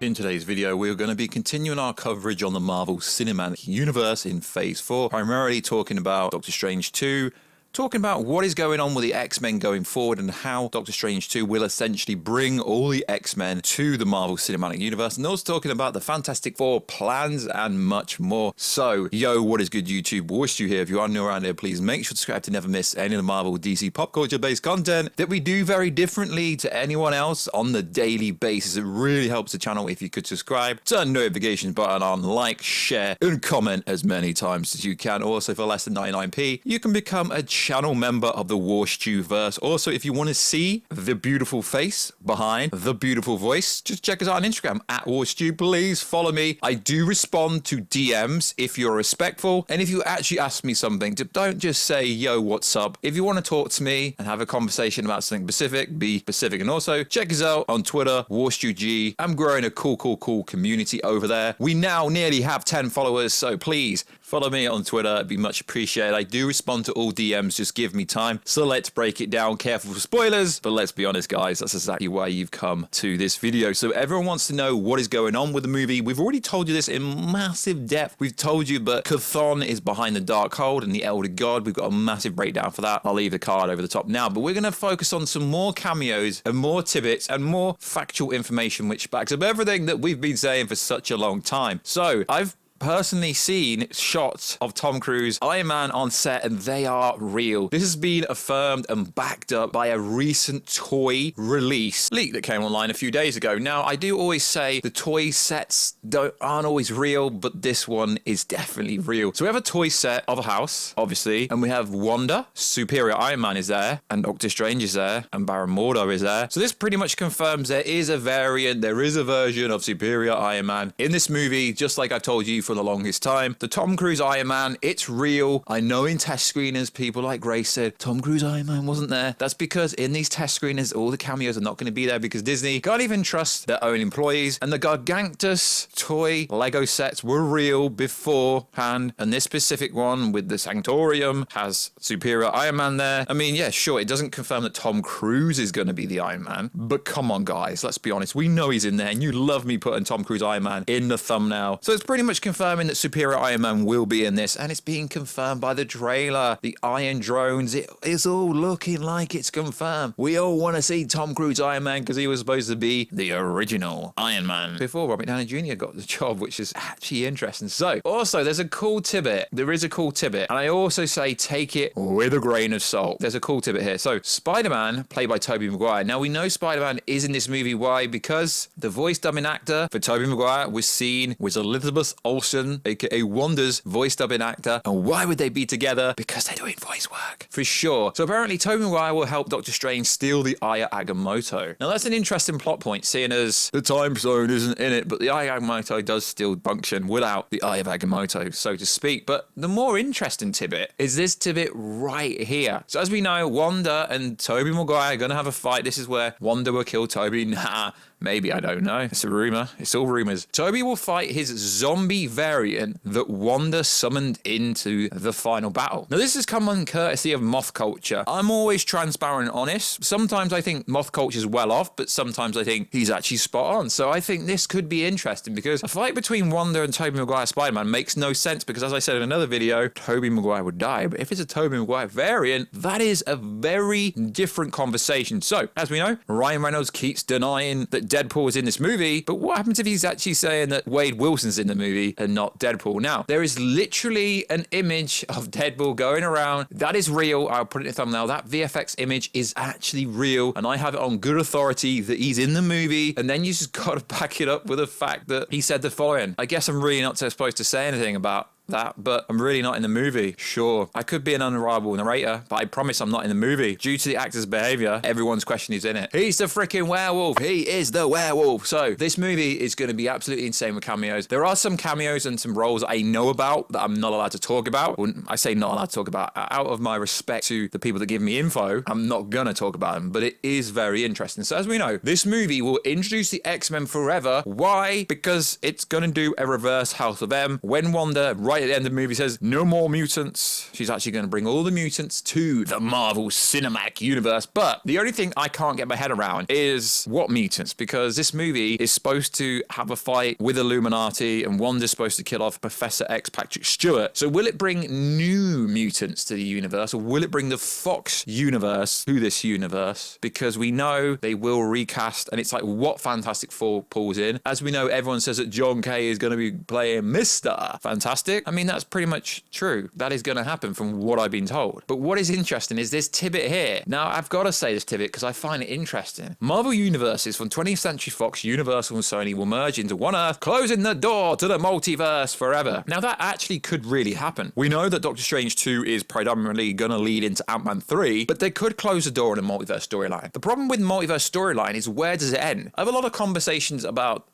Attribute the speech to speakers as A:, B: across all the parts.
A: In today's video, we're going to be continuing our coverage on the Marvel Cinematic Universe in Phase 4, primarily talking about Doctor Strange 2, talking about what is going on with the X-Men going forward and how Doctor Strange 2 will essentially bring all the X-Men to the Marvel Cinematic Universe, and also talking about the Fantastic Four plans and much more. So, yo, what is good YouTube? Warstu here. If you are new around here, please make sure to subscribe to never miss any of the Marvel DC pop culture based content that we do very differently to anyone else on the daily basis. It really helps the channel if you could subscribe, turn notifications button on, like, share, and comment as many times as you can. Also, for less than 99p, you can become a channel member of the Warstu verse. Also, if you want to see the beautiful face behind the beautiful voice, just check us out on Instagram at Warstu. Please follow me. I do respond to DMs if you're respectful, and if you actually ask me something, don't just say yo, what's up. If you want to talk to me and have a conversation about something specific, be specific. And also check us out on Twitter, WarstuG. I'm growing a cool community over there. We now nearly have 10 followers, so please follow me on Twitter. It'd be much appreciated. I do respond to all DMs. Just give me time. So let's break it down. Careful for spoilers, but let's be honest, guys. That's exactly why you've come to this video. So everyone wants to know what is going on with the movie. We've already told you this in massive depth. We've told you, but C'thon is behind the Darkhold and the Elder God. We've got a massive breakdown for that. I'll leave the card over the top now, but we're going to focus on some more cameos and more tidbits and more factual information, which backs up everything that we've been saying for such a long time. So I've personally seen shots of Tom Cruise, Iron Man on set, and they are real. This has been affirmed and backed up by a recent toy release leak that came online a few days ago. Now, I do always say the toy sets aren't always real, but this one is definitely real. So we have a toy set of a house, obviously, and we have Wanda, Superior Iron Man is there, and Doctor Strange is there, and Baron Mordo is there. So this pretty much confirms there is a variant, there is a version of Superior Iron Man in this movie, just like I've told you for the longest time. The Tom Cruise Iron Man, it's real. I know in test screeners, people like Grace said, Tom Cruise Iron Man wasn't there. That's because in these test screeners, all the cameos are not going to be there because Disney can't even trust their own employees. And the Galactus toy Lego sets were real beforehand. And this specific one with the Sanctorium has Superior Iron Man there. I mean, yeah, sure, it doesn't confirm that Tom Cruise is going to be the Iron Man. But come on, guys, let's be honest. We know he's in there, and you love me putting Tom Cruise Iron Man in the thumbnail. So it's pretty much confirming that Superior Iron Man will be in this, and it's being confirmed by the trailer. The Iron Drones, it is all looking like it's confirmed. We all want to see Tom Cruise Iron Man because he was supposed to be the original Iron Man before Robert Downey Jr. got the job, which is actually interesting. So, also, there's a cool tidbit. There is a cool tidbit, and I also say take it with a grain of salt. There's a cool tidbit here. So, Spider-Man, played by Tobey Maguire. Now, we know Spider-Man is in this movie. Why? Because the voice dubbing actor for Tobey Maguire was seen with Elizabeth Olsen, aka Wanda's voice dubbing actor. And why would they be together? Because they're doing voice work, for sure. So apparently Tobey Maguire will help Doctor Strange steal the Eye of Agamotto. Now that's an interesting plot point, seeing as the time zone isn't in it, but the Eye of Agamotto does still function without the Eye of Agamotto, so to speak. But the more interesting tidbit is this tidbit right here. So as we know, Wanda and Tobey Maguire are going to have a fight. This is where Wanda will kill Tobey. Nah, maybe, I don't know. It's a rumor. It's all rumors. Tobey will fight his zombie variant that Wanda summoned into the final battle. Now, this has come on courtesy of Moth Culture. I'm always transparent and honest. Sometimes I think Moth Culture is well off, but sometimes I think he's actually spot on. So I think this could be interesting because a fight between Wanda and Tobey Maguire Spider-Man makes no sense because, as I said in another video, Tobey Maguire would die. But if it's a Tobey Maguire variant, that is a very different conversation. So, as we know, Ryan Reynolds keeps denying that Deadpool is in this movie, but what happens if he's actually saying that Wade Wilson's in the movie and not Deadpool? Now, there is literally an image of Deadpool going around. That is real. I'll put it in the thumbnail. That VFX image is actually real, and I have it on good authority that he's in the movie, and then you just gotta back it up with the fact that he said the following. I guess I'm really not supposed to say anything about that, but I'm really not in the movie. Sure, I could be an unreliable narrator, but I promise I'm not in the movie. Due to the actor's behavior, everyone's question is in it. He's the freaking werewolf. He is the werewolf. So this movie is going to be absolutely insane with cameos. There are some cameos and some roles I know about that I'm not allowed to talk about. When I say not allowed to talk about, out of my respect to the people that give me info, I'm not gonna talk about them, but it is very interesting. So as we know, this movie will introduce the X-Men forever. Why? Because it's gonna do a reverse House of M. When Wanda, right right at the end of the movie says, no more mutants. She's actually going to bring all the mutants to the Marvel Cinematic Universe. But the only thing I can't get my head around is what mutants, because this movie is supposed to have a fight with Illuminati and Wanda's supposed to kill off Professor X Patrick Stewart. So will it bring new mutants to the universe, or will it bring the Fox universe to this universe? Because we know they will recast, and it's like, what Fantastic Four pulls in. As we know, everyone says that John Kay is going to be playing Mr. Fantastic. I mean, that's pretty much true. That is going to happen from what I've been told. But what is interesting is this tidbit here. Now, I've got to say this tidbit because I find it interesting. Marvel universes from 20th Century Fox, Universal and Sony will merge into one Earth, closing the door to the multiverse forever. Now, that actually could really happen. We know that Doctor Strange 2 is predominantly going to lead into Ant-Man 3, but they could close the door on a multiverse storyline. The problem with multiverse storyline is, where does it end? I have a lot of conversations about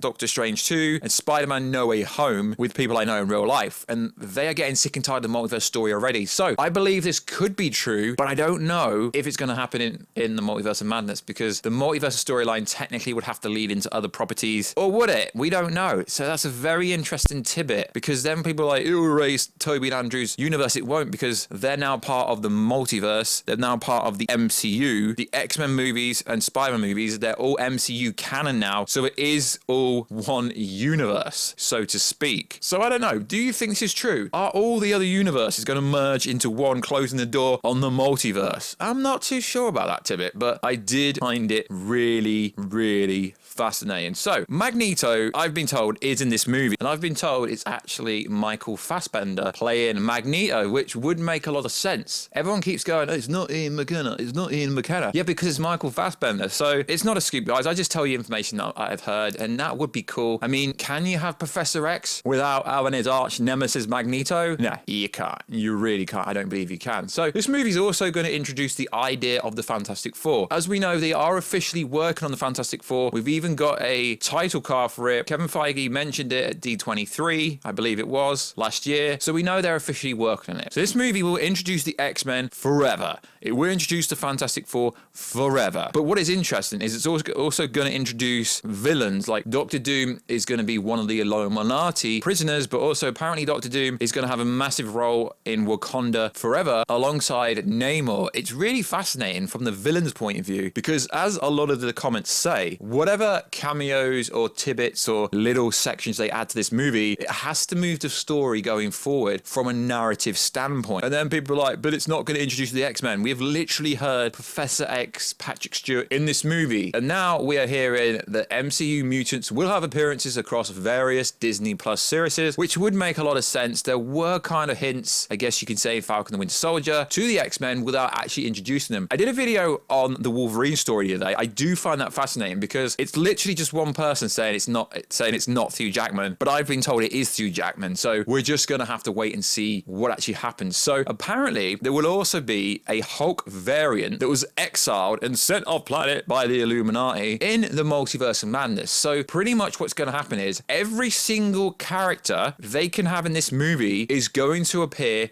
A: Doctor Strange 2 and Spider-Man No Way Home with people I know in real life, and they are getting sick and tired of the multiverse story already. So I believe this could be true, but I don't know if it's going to happen in the Multiverse of Madness, because the multiverse storyline technically would have to lead into other properties, or would it? We don't know. So that's a very interesting tidbit, because then people are like, it will erase Tobey and Andrew's universe. It won't, because they're now part of the multiverse. They're now part of the MCU. The X-Men movies and Spider-Man movies, they're all MCU canon now, so it is all one universe, so to speak. So I don't know. Do you think this is true? Are all the other universes going to merge into one, closing the door on the multiverse? I'm not too sure about that tidbit, but I did find it really, really fascinating. So Magneto, I've been told, is in this movie, and I've been told it's actually Michael Fassbender playing Magneto, which would make a lot of sense. Everyone keeps going, oh, it's not Ian McKenna, it's not Ian McKenna. Yeah, because it's Michael Fassbender. So it's not a scoop, guys. I just tell you information that I've heard, and that would be cool. I mean, can you have Professor X without having his arch nemesis Magneto? No, you can't. You really can't. I don't believe you can. So this movie's also going to introduce the idea of the Fantastic Four. As we know, they are officially working on the Fantastic Four. We've even got a title card for it. Kevin Feige mentioned it at D23, I believe it was, last year. So we know they're officially working on it. So this movie will introduce the X-Men forever. It will introduce the Fantastic Four forever. But what is interesting is it's also going to introduce villains. Like Doctor Doom is going to be one of the Illuminati prisoners, but also apparently Doctor Doom is going to have a massive role in Wakanda forever alongside Namor. It's really fascinating from the villain's point of view, because as a lot of the comments say, whatever cameos or tidbits or little sections they add to this movie, it has to move the story going forward from a narrative standpoint. And then people are like, but it's not going to introduce the X-Men. We have literally heard Professor X, Patrick Stewart in this movie. And now we are hearing that MCU mutants will have appearances across various Disney Plus series, which would make a lot of sense. There were kind of hints, I guess you could say, Falcon the Winter Soldier to the X-Men without actually introducing them. I did a video on the Wolverine story today. I do find that fascinating, because it's literally just one person saying it's not Hugh Jackman, but I've been told it is Hugh Jackman. So we're just going to have to wait and see what actually happens. So apparently there will also be a Hulk variant that was exiled and sent off planet by the Illuminati in the Multiverse of Madness. So pretty much what's going to happen is every single character they can have in this movie is going to appear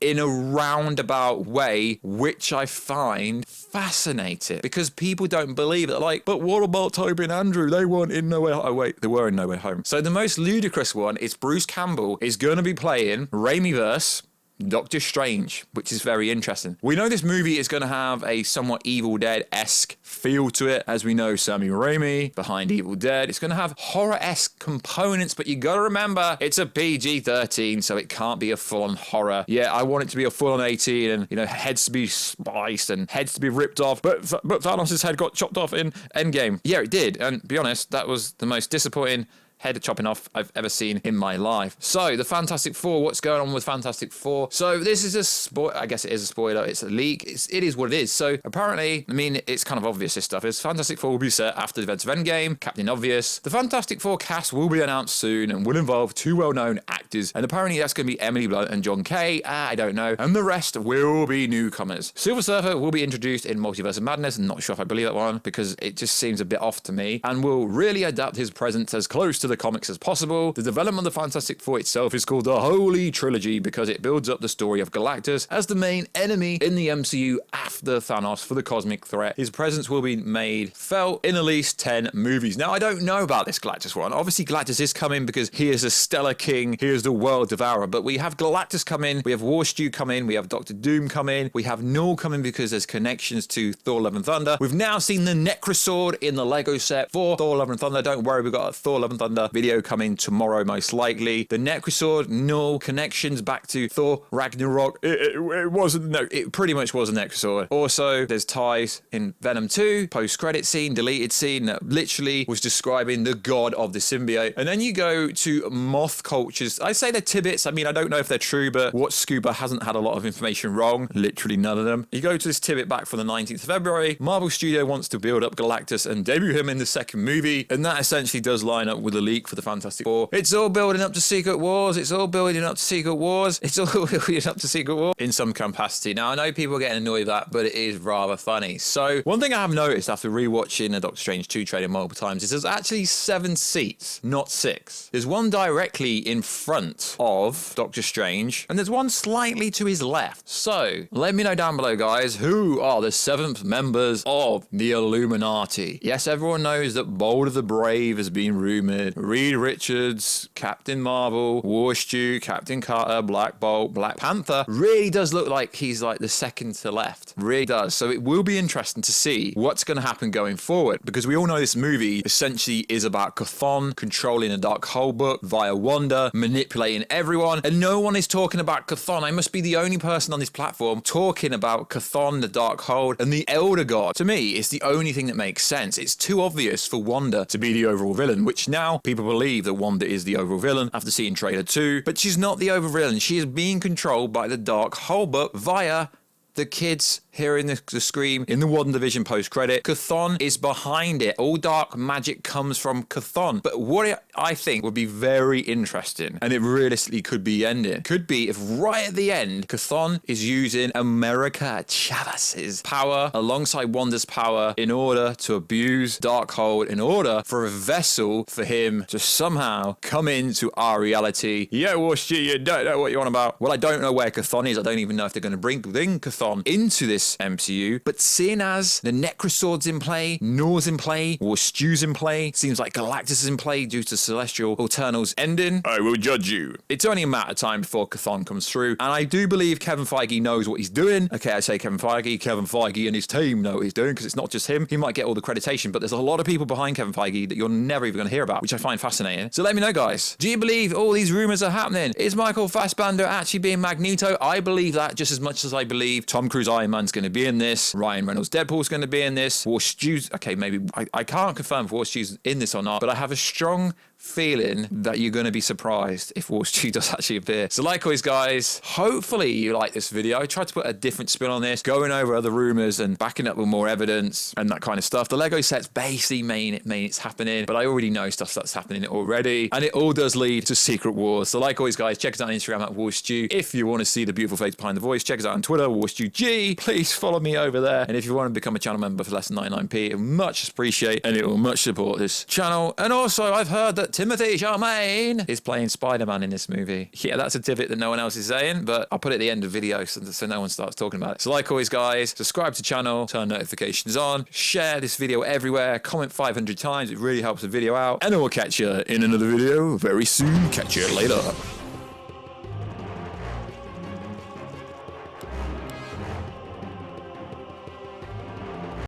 A: in a roundabout way, which I find fascinating, because people don't believe it. Like, but what about Tobey and Andrew? They weren't in No Way Home. Oh wait, they were in No Way Home. So the most ludicrous one is Bruce Campbell is going to be playing Raimiverse Doctor Strange, which is very interesting. We know this movie is going to have a somewhat Evil Dead-esque feel to it. As we know, Sam Raimi behind Evil Dead. It's going to have horror-esque components, but you got to remember, it's a PG-13, so it can't be a full-on horror. Yeah, I want it to be a full-on 18, and, you know, heads to be spliced and heads to be ripped off, but Thanos' head got chopped off in Endgame. Yeah, it did, and to be honest, that was the most disappointing head chopping off I've ever seen in my life. So the Fantastic Four, what's going on with Fantastic Four? So this is a spoiler. I guess it is a spoiler. It's a leak. It is what it is. So apparently, I mean, it's kind of obvious this stuff is. Fantastic Four will be set after the events of Endgame. Captain Obvious. The Fantastic Four cast will be announced soon and will involve two well-known actors. And apparently that's going to be Emily Blunt and John Kay. I don't know. And the rest will be newcomers. Silver Surfer will be introduced in Multiverse of Madness. I'm not sure if I believe that one, because it just seems a bit off to me. And will really adapt his presence as close to the comics as possible. The development of the Fantastic Four itself is called the Holy Trilogy because it builds up the story of Galactus as the main enemy in the MCU after Thanos for the cosmic threat. His presence will be made felt in at least 10 movies. Now, I don't know about this Galactus one. Obviously, Galactus is coming because he is a stellar king. He is the world devourer. But we have Galactus come in. We have Warstu come in. We have Doctor Doom come in. We have Null come in because there's connections to Thor Love and Thunder. We've now seen the Necrosword in the Lego set for Thor Love and Thunder. Don't worry, we've got a Thor Love and Thunder video coming tomorrow, most likely. The Necrosword, Null, connections back to Thor Ragnarok. It wasn't, no, it pretty much was a Necrosword. Also, there's ties in Venom 2, post-credit scene, deleted scene that literally was describing the god of the symbiote. And then you go to moth cultures. I say they're tidbits. I mean, I don't know if they're true, but What Scuba hasn't had a lot of information wrong. Literally none of them. You go to this tidbit back from the 19th of February. Marvel Studio wants to build up Galactus and debut him in the second movie. And that essentially does line up with a leak for the Fantastic Four. It's all building up to Secret Wars. It's all building up to Secret Wars. It's all building up to Secret War in some capacity. Now, I know people are getting annoyed with that, but it is rather funny. So one thing I have noticed after rewatching the Doctor Strange 2 trailer multiple times is there's actually 7 seats, not 6. There's one directly in front of Doctor Strange, and there's one slightly to his left. So let me know down below, guys, who are the 7th members of the Illuminati? Yes, everyone knows that Bold of the Brave has been rumored. Reed Richards, Captain Marvel, Warstu, Captain Carter, Black Bolt, Black Panther really does look like he's like the second to left. Really does. So it will be interesting to see what's going to happen going forward, because we all know this movie essentially is about Chthon controlling the Darkhold book via Wanda, manipulating everyone, and no one is talking about Chthon. I must be the only person on this platform talking about Chthon, the Darkhold, and the Elder God. To me, it's the only thing that makes sense. It's too obvious for Wanda to be the overall villain, which now people believe that Wanda is the overall villain after seeing trailer 2, but she's not the overall villain. She is being controlled by the Darkhold book via the kids hearing the scream in the WandaVision post-credit. Chthon is behind it. All dark magic comes from Chthon. But what I think would be very interesting, and it realistically could be ending, could be if right at the end, Chthon is using America Chavez's power alongside Wanda's power in order to abuse Darkhold, in order for a vessel for him to somehow come into our reality. Yeah, Warstu, you don't know what you're on about. Well, I don't know where Chthon is. I don't even know if they're going to bring Chthon into this MCU, but seeing as the Necrosword's in play, Null's in play, Warstu's in play, seems like Galactus is in play due to Celestial Eternals ending, I will judge you. It's only a matter of time before Chthon comes through, and I do believe Kevin Feige knows what he's doing. Okay, I say Kevin Feige and his team know what he's doing, because it's not just him. He might get all the creditation, but there's a lot of people behind Kevin Feige that you're never even going to hear about, which I find fascinating. So let me know, guys. Do you believe all these rumors are happening? Is Michael Fassbender actually being Magneto? I believe that just as much as I believe Tom Cruise Iron Man's going to be in this, Ryan Reynolds Deadpool's going to be in this, Warstu's, okay, maybe, I can't confirm if Warstu's in this or not, but I have a strong feeling that you're going to be surprised if Warstu does actually appear. So like always, guys, hopefully you like this video. I tried to put a different spin on this, going over other rumors and backing up with more evidence and that kind of stuff. The Lego set's basically mean it's happening, but I already know stuff that's happening already, and it all does lead to Secret Wars. So like always, guys, check us out on Instagram at Warstu. If you want to see the beautiful face behind the voice, check us out on Twitter, WarstuG. Please follow me over there. And if you want to become a channel member for less than 99p, it will much appreciate, and it will much support this channel. And also, I've heard that Timothée Chalamet is playing Spider-Man in this movie. Yeah, that's a tidbit that no one else is saying, but I'll put it at the end of video so no one starts talking about it. So like always, guys, subscribe to the channel, turn notifications on, share this video everywhere, comment 500 times. It really helps the video out. And I will catch you in another video very soon. Catch you later.